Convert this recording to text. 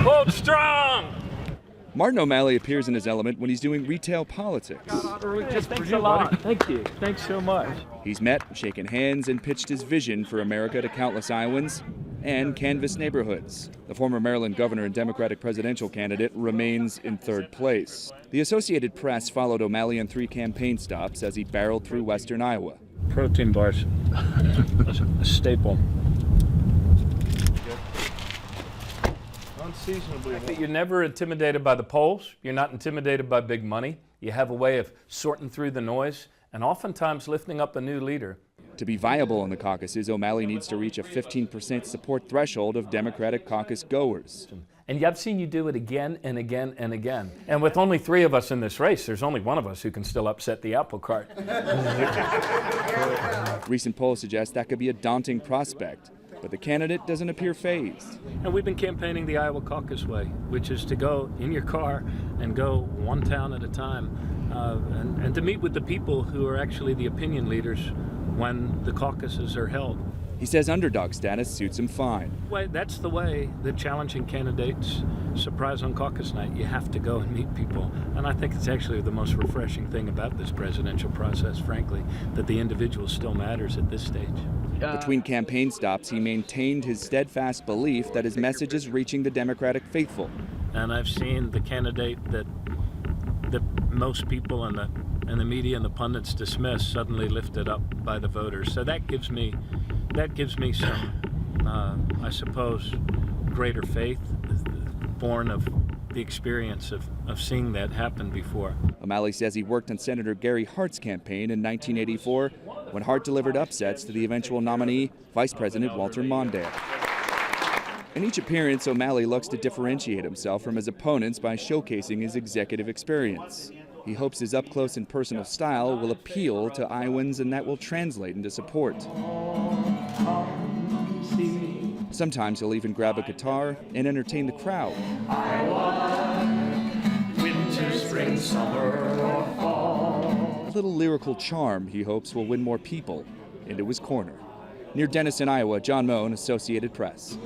Hold strong! Martin O'Malley appears in his element when he's doing retail politics. Thanks a lot. Thank you. Thanks so much. He's met, shaken hands, and pitched his vision for America to countless Iowans and canvassed neighborhoods. The former Maryland governor and Democratic presidential candidate remains in third place. The Associated Press followed O'Malley on 3 campaign stops as he barreled through western Iowa. Protein bars. A staple. Unseasonably. You're never intimidated by the polls. You're not intimidated by big money. You have a way of sorting through the noise and oftentimes lifting up a new leader. To be viable in the caucuses, O'Malley needs to reach a 15% support threshold of Democratic caucus goers. And I've seen you do it again and again and again. And with only 3 of us in this race, there's only one of us who can still upset the apple cart. Recent polls suggest that could be a daunting prospect, but the candidate doesn't appear fazed. And we've been campaigning the Iowa caucus way, which is to go in your car and go one town at a time and to meet with the people who are actually the opinion leaders when the caucuses are held. He says underdog status suits him fine. Well, that's the way the challenging candidates surprise on caucus night. You have to go and meet people. And I think it's actually the most refreshing thing about this presidential process, frankly, that the individual still matters at this stage. Between campaign stops, he maintained his steadfast belief that his message is reaching the Democratic faithful. And I've seen the candidate that most people and the media and the pundits dismiss suddenly lifted up by the voters. So that gives me some, I suppose, greater faith, born of the experience of seeing that happen before. O'Malley says he worked on Senator Gary Hart's campaign in 1984 when Hart delivered upsets to the eventual nominee, Vice President Walter Mondale. In each appearance, O'Malley looks to differentiate himself from his opponents by showcasing his executive experience. He hopes his up-close and personal style will appeal to Iowans and that will translate into support. Sometimes he'll even grab a guitar and entertain the crowd. Winter, spring, summer, or fall. A little lyrical charm he hopes will win more people into his corner. Near Denison, Iowa, John Mone, Associated Press.